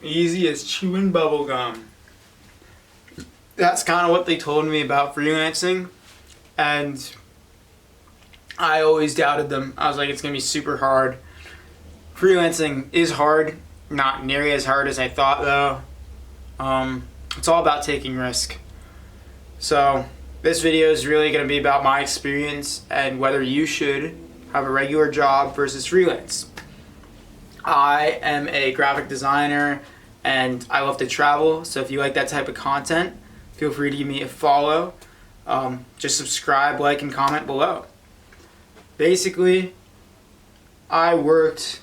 Easy as chewing bubble gum. That's kind of what they told me about freelancing, and I always doubted them. I was like, it's gonna be super hard. Freelancing is hard, not nearly as hard as I thought though. It's all about taking risk. So this video is really gonna be about my experience and whether you should have a regular job versus freelance. I am a graphic designer and I love to travel, so if you like that type of content, feel free to give me a follow. Just subscribe, like, and comment below. Basically, I worked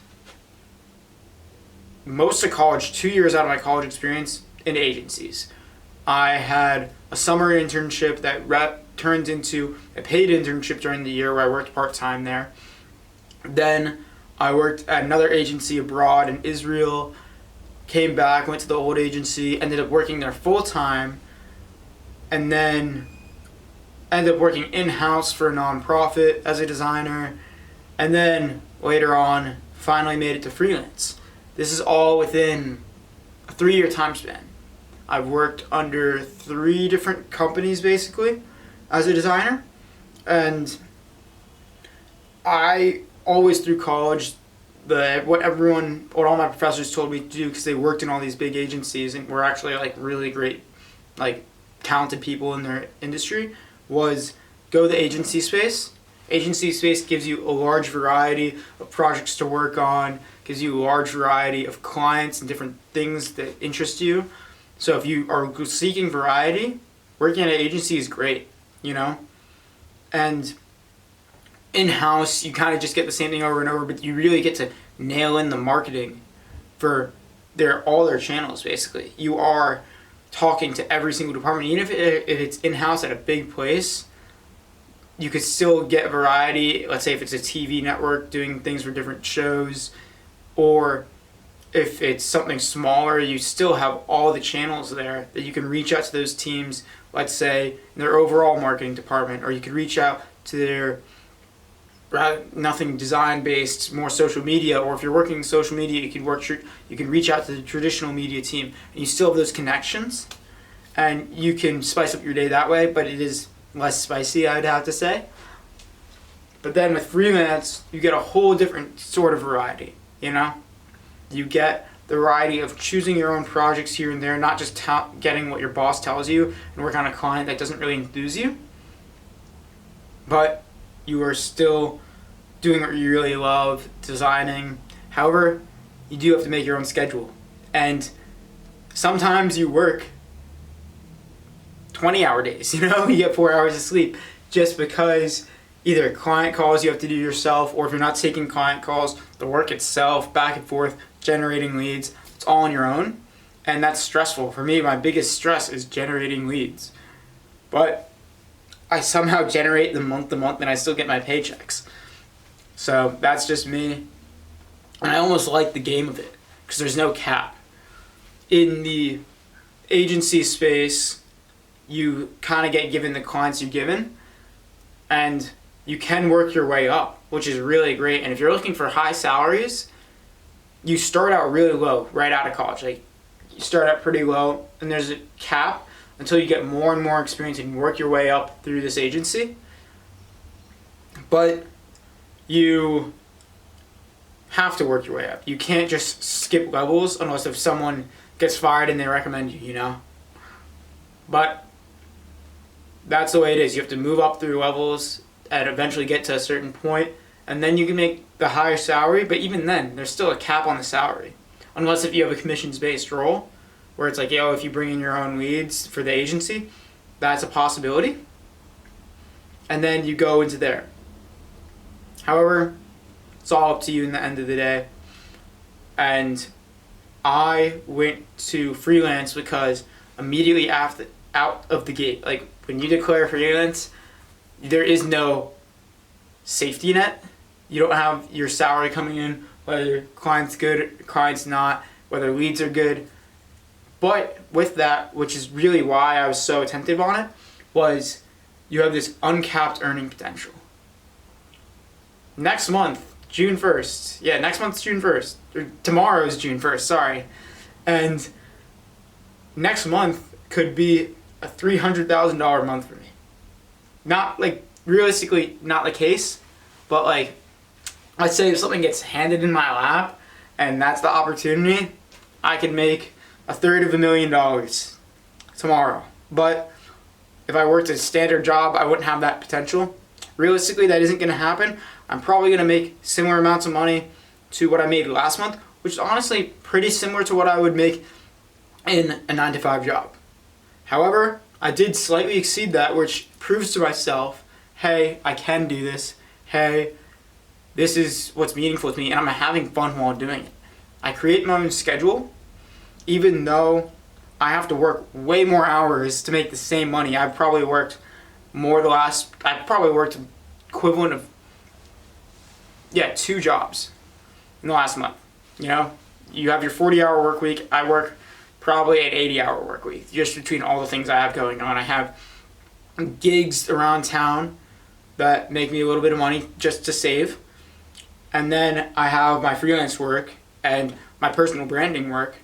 most of college, 2 years out of my college experience, in agencies. I had a summer internship that turned into a paid internship during the year where I worked part-time there. Then I worked at another agency abroad in Israel, came back, went to the old agency, ended up working there full-time, and then ended up working in-house for a nonprofit as a designer, and then later on finally made it to freelance. This is all within a 3-year time span. I've worked under 3 different companies basically as a designer, and I always through college, what all my professors told me to do, because they worked in all these big agencies and were actually like really great, like talented people in their industry, was go the agency space. Agency space gives you a large variety of projects to work on, gives you a large variety of clients and different things that interest you. So if you are seeking variety, working at an agency is great, And in-house, you kind of just get the same thing over and over, but you really get to nail in the marketing for all their channels, basically. You are talking to every single department. Even if it's in-house at a big place, you could still get variety. Let's say if it's a TV network doing things for different shows, or if it's something smaller, you still have all the channels there that you can reach out to those teams, let's say in their overall marketing department, or you could reach out to their nothing design based, more social media, or if you're working in social media, you can reach out to the traditional media team, and you still have those connections, and you can spice up your day that way. But it is less spicy, I'd have to say. But then with freelance, you get a whole different sort of variety. You get the variety of choosing your own projects here and there, not just getting what your boss tells you and work on a client that doesn't really enthuse you, but you are still doing what you really love, designing. However, you do have to make your own schedule. And sometimes you work 20-hour days, you get 4 hours of sleep just because either client calls you have to do yourself, or if you're not taking client calls, the work itself, back and forth, generating leads, it's all on your own. And that's stressful. For me, my biggest stress is generating leads. But I somehow generate them month to month and I still get my paychecks. So that's just me. And I almost like the game of it because there's no cap. In the agency space, you kind of get given the clients you're given, and you can work your way up, which is really great. And if you're looking for high salaries, you start out really low right out of college. Like, you start out pretty low and there's a cap until you get more and more experience and work your way up through this agency. But you have to work your way up. You can't just skip levels unless if someone gets fired and they recommend you, But that's the way it is. You have to move up through levels and eventually get to a certain point, and then you can make the higher salary, but even then, there's still a cap on the salary. Unless if you have a commissions-based role, where it's like, if you bring in your own leads for the agency, that's a possibility. And then you go into there. However, it's all up to you in the end of the day. And I went to freelance because immediately out of the gate, like when you declare freelance, there is no safety net. You don't have your salary coming in, whether your client's good, client's not, whether leads are good. But with that, which is really why I was so attentive on it, was you have this uncapped earning potential. Next month, June 1st. Yeah, next month's June 1st. Or tomorrow is June 1st, sorry. And next month could be a $300,000 month for me. Not like, realistically, not the case, but like, let's say if something gets handed in my lap and that's the opportunity, I could make $350,000 tomorrow. But if I worked a standard job, I wouldn't have that potential. Realistically, that isn't going to happen. I'm probably going to make similar amounts of money to what I made last month, which is honestly pretty similar to what I would make in a 9-to-5 job. However, I did slightly exceed that, which proves to myself, hey, I can do this. Hey, this is what's meaningful to me, and I'm having fun while doing it. I create my own schedule, even though I have to work way more hours to make the same money. I've probably worked equivalent of 2 jobs in the last month. You know, you have your 40-hour work week. I work probably an 80-hour work week, just between all the things I have going on. I have gigs around town that make me a little bit of money just to save. And then I have my freelance work and my personal branding work,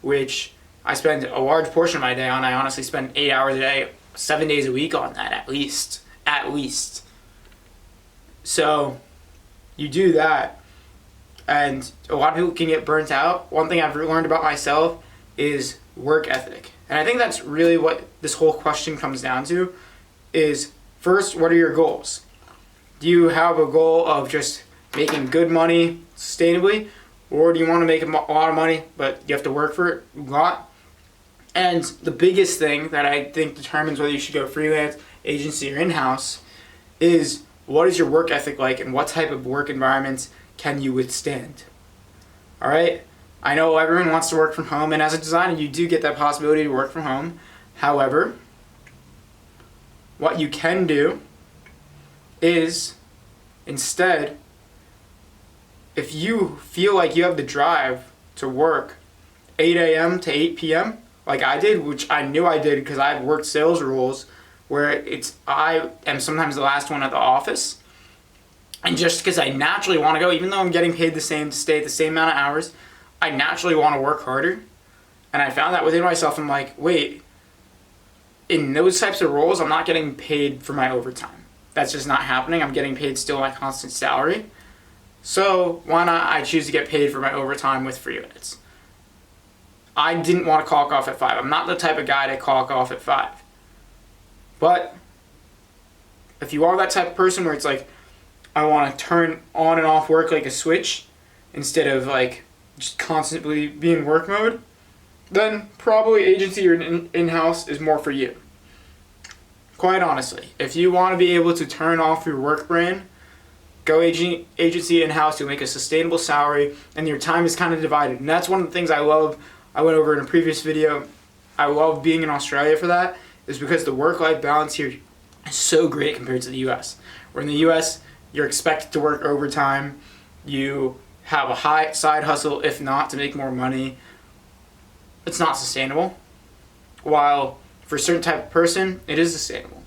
which I spend a large portion of my day on. I honestly spend 8 hours a day, 7 days a week on that, at least. So you do that, and a lot of people can get burnt out. One thing I've learned about myself is work ethic. And I think that's really what this whole question comes down to is, first, what are your goals? Do you have a goal of just making good money sustainably, or do you want to make a lot of money but you have to work for it a lot? And the biggest thing that I think determines whether you should go freelance, agency, or in-house is, what is your work ethic like, and what type of work environments can you withstand? All right? I know everyone wants to work from home, and as a designer, you do get that possibility to work from home. However, what you can do is, instead, if you feel like you have the drive to work 8 a.m. to 8 p.m., like I did, which I knew I did because I've worked sales roles where I am sometimes the last one at the office, and just because I naturally want to go, even though I'm getting paid the same to stay at the same amount of hours, I naturally want to work harder. And I found that within myself. I'm like, wait, in those types of roles, I'm not getting paid for my overtime. That's just not happening. I'm getting paid still my constant salary. So why not I choose to get paid for my overtime with freelance? I didn't want to clock off at 5. I'm not the type of guy to clock off at 5. But if you are that type of person where it's like, I want to turn on and off work like a switch instead of like just constantly be in work mode, then probably agency or in-house is more for you. Quite honestly, if you want to be able to turn off your work brain, go agency in-house. You'll make a sustainable salary, and your time is kind of divided. And that's one of the things I love. I went over in a previous video. I love being in Australia for that, is because the work-life balance here is so great compared to the U.S. Where in the U.S., you're expected to work overtime. You have a high side hustle, if not, to make more money. It's not sustainable. While for a certain type of person, it is sustainable.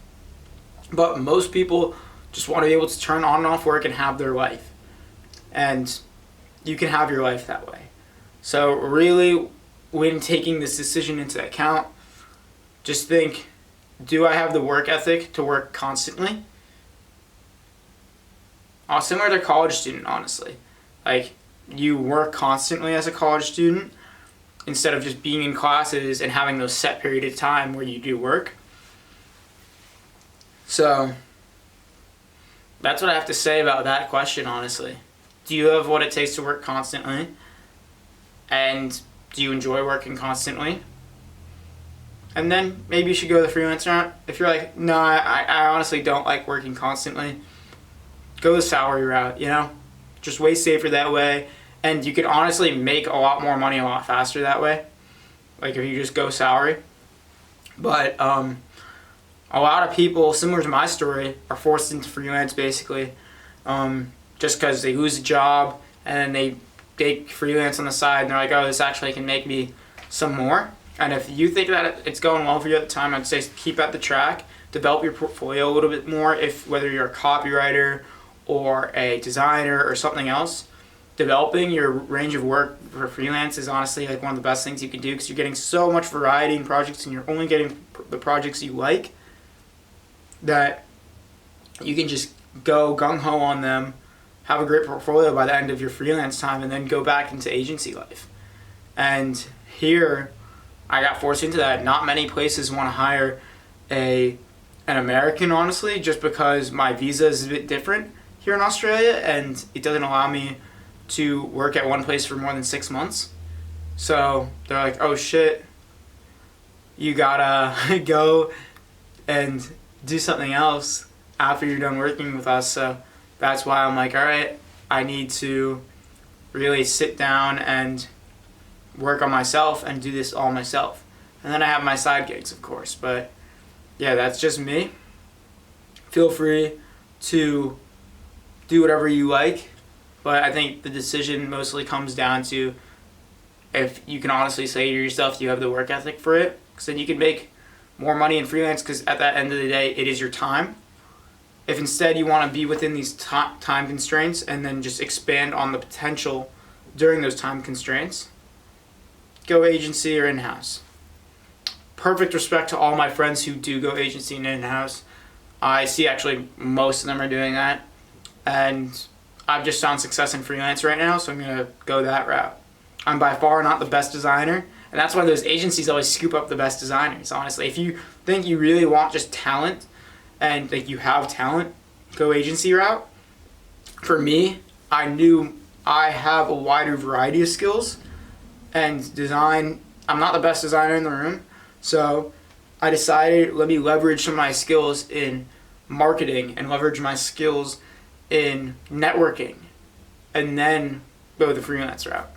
But most people just want to be able to turn on and off work and have their life. And you can have your life that way. So really, when taking this decision into account, just think, do I have the work ethic to work constantly? Similar to a college student, honestly. Like, you work constantly as a college student instead of just being in classes and having those set period of time where you do work. So that's what I have to say about that question, honestly. Do you have what it takes to work constantly? And do you enjoy working constantly? And then maybe you should go the freelance route. If you're like, no, I honestly don't like working constantly, go the salary route, you know? Just way safer that way. And you could honestly make a lot more money a lot faster that way. Like if you just go salary. But a lot of people, similar to my story, are forced into freelance basically. Just because they lose a job and then they take freelance on the side and they're like, oh, this actually can make me some more. And if you think that it's going well for you at the time, I'd say keep at the track, develop your portfolio a little bit more. Whether you're a copywriter or a designer or something else, developing your range of work for freelance is honestly like one of the best things you can do, because you're getting so much variety in projects and you're only getting the projects you like, that you can just go gung-ho on them, have a great portfolio by the end of your freelance time, and then go back into agency life. And here, I got forced into that. Not many places want to hire an American, honestly, just because my visa is a bit different here in Australia, and it doesn't allow me to work at one place for more than 6 months. So they're like, oh shit, you gotta go and do something else after you're done working with us. So that's why I'm like, all right, I need to really sit down and work on myself and do this all myself. And then I have my side gigs, of course. But yeah, that's just me. Feel free to do whatever you like, but I think the decision mostly comes down to if you can honestly say to yourself you have the work ethic for it, because then you can make more money in freelance, because at the end of the day, it is your time. If instead you want to be within these time constraints and then just expand on the potential during those time constraints, go agency or in-house. Perfect respect to all my friends who do go agency and in-house. I see actually most of them are doing that, and I've just found success in freelance right now, so I'm going to go that route. I'm by far not the best designer, and that's why those agencies always scoop up the best designers, honestly. If you think you really want just talent, and like you have talent, go agency route. For me, I knew I have a wider variety of skills, and design, I'm not the best designer in the room, so I decided, let me leverage some of my skills in marketing and leverage my skills in networking, and then go the freelance route.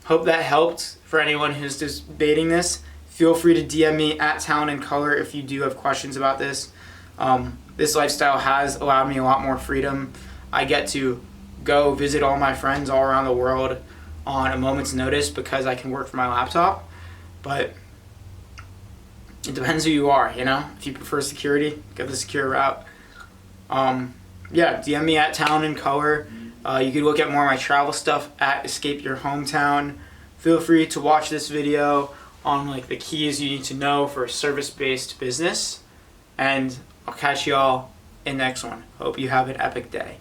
Hope that helped for anyone who's debating this. Feel free to DM me at Talon in Color if you do have questions about this. This lifestyle has allowed me a lot more freedom. I get to go visit all my friends all around the world on a moment's notice because I can work from my laptop. But it depends who you are, you know? If you prefer security, go the secure route. Yeah, DM me at Talon in Color. You can look at more of my travel stuff at Escape Your Hometown. Feel free to watch this video on like the keys you need to know for a service-based business. And I'll catch y'all in the next one. Hope you have an epic day.